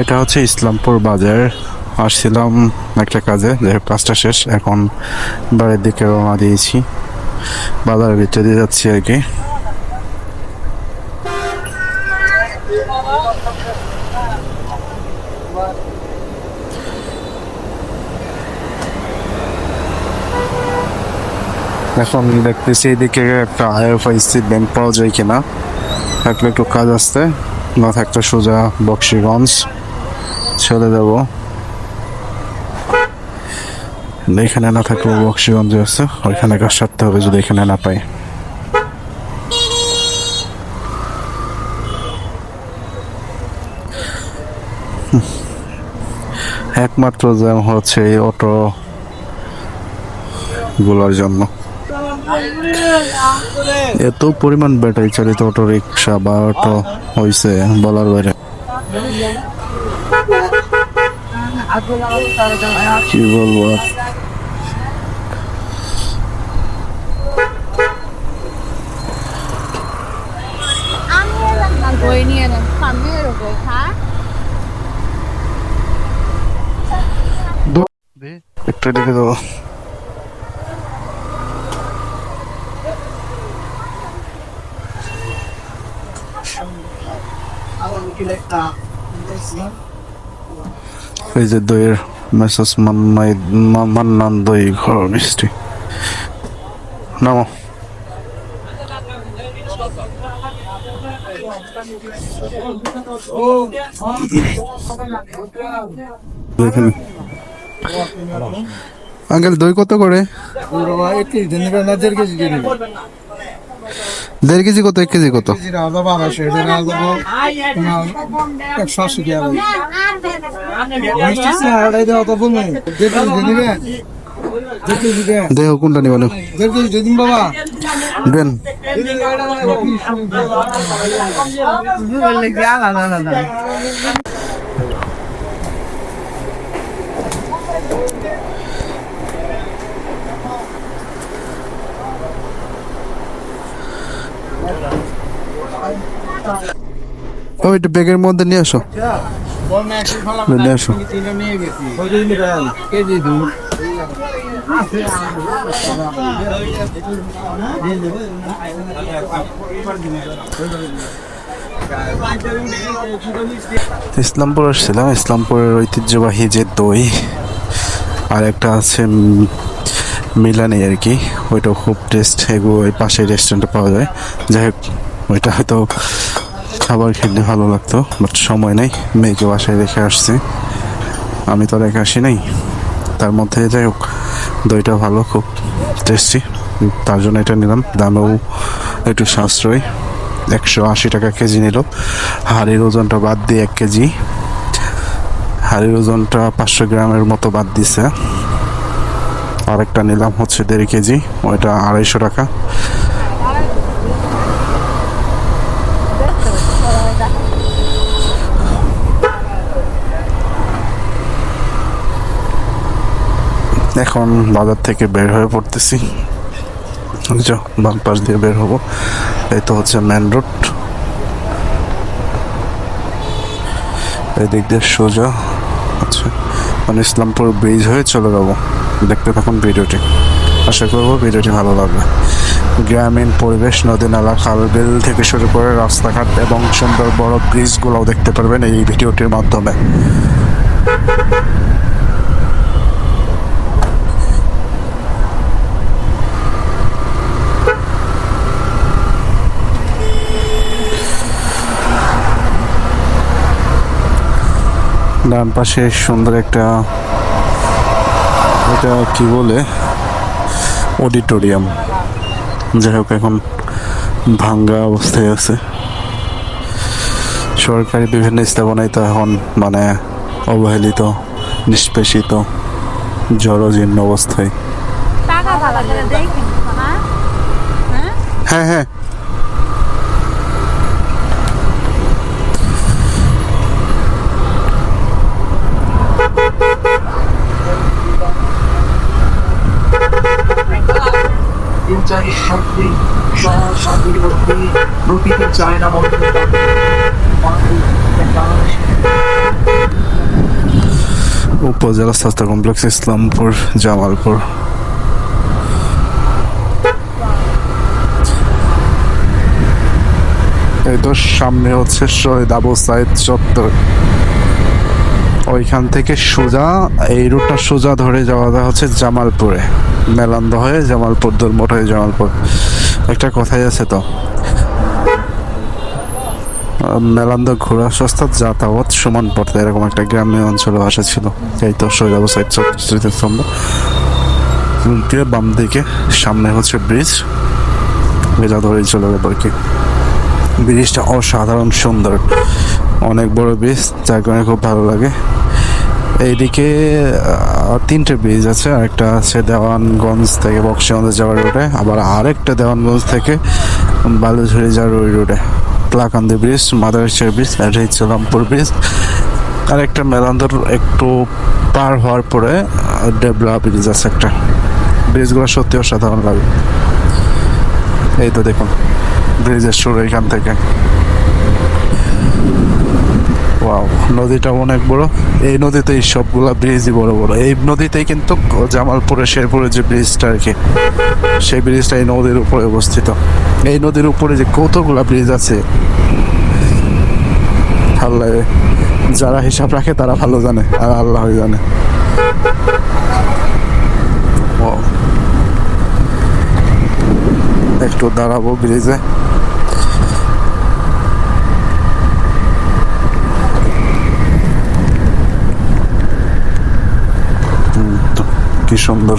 এটা হচ্ছে ইসলামপুর বাজার। আসছিলাম একটা কাজে, যাই হোক কাজটা শেষ, এখন বাড়ির দিকে রওনা দিয়েছি। বাজারের ভিতরে দিয়ে যাচ্ছি আর কি। এখন দেখতেছি এদিকে একটা আইএফআইসি ব্যাংক পাওয়া যায় কিনা। থাকলে একটু কাজ আসতে, না থাকলে সোজা বক্সিগঞ্জ চলে যাব। এখানে না থাকলে বক্সিগঞ্জে আছে, ওইখানে কাজ সারতে হবে যদি এখানে না পাই। একমাত্র জ্যাম হচ্ছে এই অটো গুলোর জন্য। এত পরিমাণ ব্যাটারি চালিত অটো রিক্সা বা অটো হয়েছে বলার বাইরে। কি বলবো আর। একটু দেখে দেবো। এই যে দইয়ের মেসেজ মান্নান দই ঘর মিষ্টি নামো। আঙ্কেল দই কত করে? 1.5 কেজি কত? 1 কেজি কত? দেখো কোনটা নিবেন দেন। ওইটা ব্যাগের মধ্যে নিয়ে আসো, নিয়ে আসো। ইসলামপুর আসছিলাম, ইসলামপুরের ঐতিহ্যবাহী যে দই আর একটা আছে মিলানি আর কি, ওইটাও খুব টেস্ট। এগুলো ওই পাশে রেস্টুরেন্টে পাওয়া যায়। যাই হোক ওইটা হয়তো খাবার খেলে ভালো লাগতো, বাট সময় নেই, মেয়েকে বাসায় রেখে আসছি, আমি তো রেখে আসি নাই। তার মধ্যে যাই হোক দইটা ভালো, খুব টেস্টি, তার জন্য এটা নিলাম। দামেও একটু সাশ্রয়, 180 টাকা কেজি নিল। হাড়ির ওজনটা বাদ দিয়ে 1 কেজি, হাড়ির ওজনটা 500 গ্রামের মতো বাদ দিছে। আরেকটা নিলাম হচ্ছে 1.5 কেজি, ওইটা 250 টাকা। এখন বাজার থেকে বের হয়ে পড়তেছি, বাম পাশ দিয়ে বের হবো। এই তো হচ্ছে মেন রোড, এই দিক দিয়ে সোজা। আচ্ছা, মানে ইসলামপুর ব্রিজ হয়ে চলে যাবো। দেখতে থাকুন ভিডিওটি, আশা করবো ভিডিওটি ভালো লাগবে। গ্রামীণ পরিবেশ, নদী নালা, খাল বিল থেকে শুরু করে রাস্তাঘাট এবং সুন্দর বড় ব্রিজগুলোও দেখতে পারবেন এই ভিডিওটির মাধ্যমে। ডান পাশে সুন্দর একটা, এটা কি বলে, অডিটোরিয়াম। যাই হোক এখন ভাঙ্গা অবস্থায় আছে। সরকারি বিভিন্ন স্থাপনায় তো এখন মানে অবহেলিত, নিষ্পেষিত, জরাজীর্ণ অবস্থায়। হ্যাঁ হ্যাঁ, শান্তি, সমাজ শান্তির মধ্যে প্রকৃতির চায় না মধ্যে উপজেলা স্বাস্থ্য কমপ্লেক্স ইসলামপুর জামালপুর। এই তো সামনে হচ্ছে শহীদ আবু সাইদ চত্বর। ওইখান থেকে সোজা এই রুটটা সোজা ধরে যাওয়া হচ্ছে জামালপুরে, মেলান্দ হয়ে জামালপুর, দোলমোট হয়ে জামালপুর। একটা কথাই আছে তো, মেলান্দ ঘোরা সস্তা, যাতায়াত সমান পড়তে, এরকম একটা গ্রাম্য অঞ্চলে ভাষা ছিল। এই তো শহীদ আবু সাইদ স্মৃতিস্তম্ভ দিয়ে বাম দিকে সামনে হচ্ছে ব্রিজ, এটা ধরেই চলে গেল আর কি। ব্রিজটা অসাধারণ সুন্দর, অনেক বড় ব্রিজ, যার কারণে খুব ভালো লাগে। এইদিকে তিনটে ব্রিজ আছে, আরেকটা আছে দেওয়ানগঞ্জ থেকে বক্সিগঞ্জ যাওয়ার রোডে, আবার আরেকটা দেওয়ানগঞ্জ থেকে বালুঝুড়ি যাওয়ার ওই রোডে। প্লাকান্দি ব্রিজ, মাদারীপুর ব্রিজ, আর ইসলামপুর ব্রিজ। আর একটা মেলান্দর একটু পার হওয়ার পরে ডেবলা ব্রিজ আছে একটা। ব্রিজগুলো সত্যি অসাধারণ লাগে। এই তো দেখুন ব্রিজের শুরু এখান থেকে। ওয়াও, নদীটা অনেক বড়। এই নদীতেই সবগুলা ব্রিজই বড় বড়। এই নদীতেই কিন্তু জামালপুরে শেরপুরের যে ব্রিজটা আর কি, সেই ব্রিজটা এই নদীর উপরে অবস্থিত। এই নদীর উপরে যে কতগুলা ব্রিজ আছে আল্লাহ, যারা হিসাব রাখে তারা ভালো জানে, আর আল্লাহ জানে। একটু দাঁড়াবো ব্রিজে। কি সুন্দর।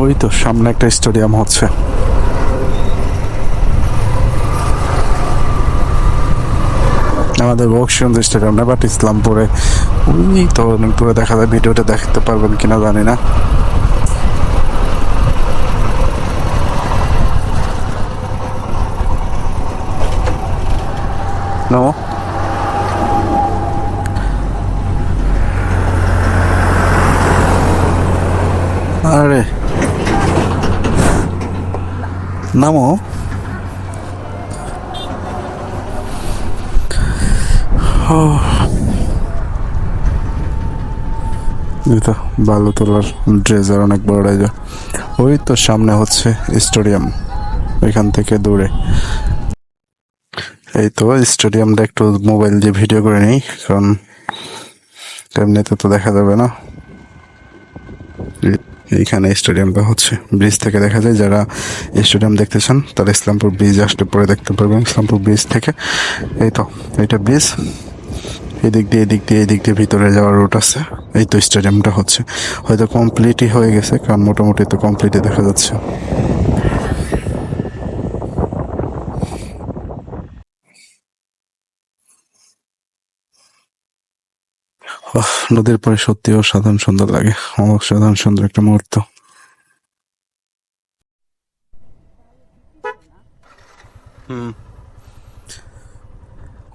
ওই তো সামনে একটা স্টেডিয়াম হচ্ছে। আমাদের বক্সিগঞ্জ স্টেডিয়াম না, বাট ইসলামপুরে। ওই তো অনেক দূরে দেখা যায়, ভিডিওটা দেখতে পারবেন কিনা জানি না। No. আরে নামো। তো বালু তোলার ড্রেজার অনেক বড় ড্রেজার। ওই তো সামনে হচ্ছে স্টেডিয়াম, ওইখান থেকে দূরে। এই তো স্টেডিয়ামটা একটু মোবাইল দিয়ে ভিডিও করে নিই, কারণ এমনিতে তো দেখা যাবে না। এইখানে স্টেডিয়ামটা হচ্ছে, ব্রিজ থেকে দেখা যায়। যারা স্টেডিয়াম দেখতে চান তারা ইসলামপুর ব্রিজ আসলে পরে দেখতে পারবেন। ইসলামপুর ব্রিজ থেকে এই তো এটা ব্রিজ, এদিক দিয়ে ভিতরে যাওয়ার রুট আছে। এই তো স্টেডিয়ামটা হচ্ছে, হয়তো কমপ্লিটই হয়ে গেছে, কারণ মোটামুটি তো কমপ্লিটই দেখা যাচ্ছে। নদীর পরে সত্যি অসাধারণ সুন্দর লাগে, অসাধারণ সুন্দর একটা মুহূর্ত।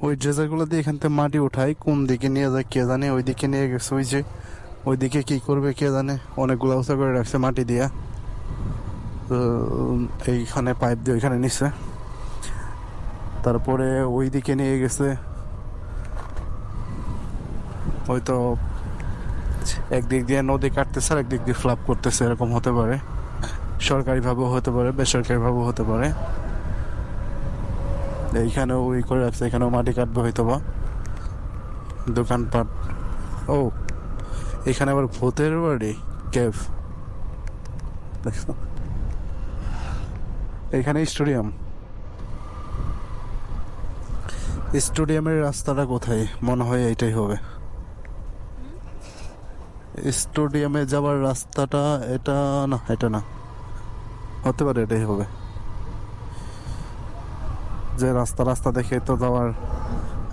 ওই ড্রেজার গুলো দিয়ে এখান থেকে মাটি উঠাই, কোন দিকে নিয়ে যায় কে জানে। ওই দিকে নিয়ে গেছে, ওই যে ওই দিকে কি করবে কে জানে। অনেকগুলো উঁচা করে রাখছে মাটি দিয়া, এইখানে পাইপ দিয়ে ওইখানে নিচ্ছে। তারপরে ওই দিকে নিয়ে গেছে, হয়তো একদিক দিয়ে নদী কাটতেছে আর একদিক দিয়ে ফ্লাপ করতেছে, এরকম হতে পারে। সরকারিভাবেও হতে পারে, বেসরকারিভাবেও হতে পারে। এইখানেও ওই করে রাখছে, এখানেও মাটি কাটবে হয়তো বা, দোকানপাট। ও এখানে আবার ভূতের বাড়ি, কেভ দেখছো। এখানে স্টেডিয়াম, স্টেডিয়ামের রাস্তাটা কোথায়? মনে হয় এইটাই হবে স্টেডিয়ামে যাওয়ার রাস্তাটা। এটা না, এটা না, হতে পারে এটাই হবে। যে রাস্তা রাস্তা দেখে তো যাওয়ার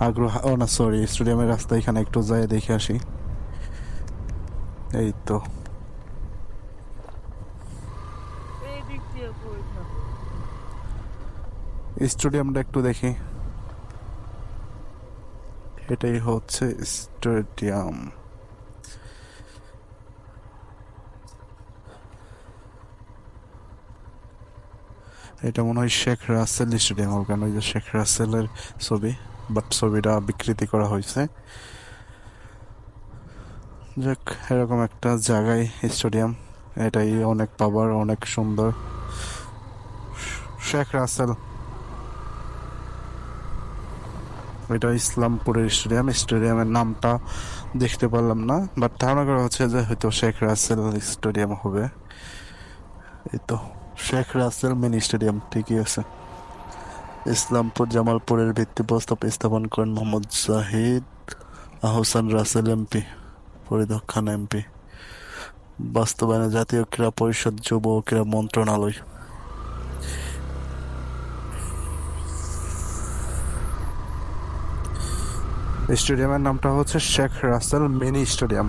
আগ্রহ। ও না, সরি, স্টেডিয়ামের রাস্তা এখানে একটু যাই দেখে আসি। এই তো স্টেডিয়ামটা একটু দেখি। এটাই হচ্ছে স্টেডিয়াম। এটা মনে হয় শেখ রাসেল স্টেডিয়াম হবে, কারণ ওই যে শেখ রাসেলের ছবি, বাট ছবিটা বিকৃতি করা হয়েছে। যাক, এরকম একটা জায়গায় স্টেডিয়াম, এটাই অনেক পাওয়ার, অনেক সুন্দর। শেখ রাসেল, এটা ইসলামপুরের স্টেডিয়াম। স্টেডিয়ামের নামটা দেখতে পারলাম না, বাট ধারণা করা হচ্ছে যে হয়তো শেখ রাসেল স্টেডিয়াম হবে। এই তো শেখ রাসেল মিনি স্টেডিয়াম, ঠিকই আছে। ইসলামপুর জামালপুরের ভিত্তিপ্রস্তর স্থাপন করেন মোহাম্মদ জাহিদ আহসান রাসেল এমপি, পরিদর্শন এমপি। বাস্তবায়নে জাতীয় ক্রীড়া পরিষদ, যুব ও ক্রীড়া মন্ত্রণালয়। স্টেডিয়ামের নামটা হচ্ছে শেখ রাসেল মিনি স্টেডিয়াম।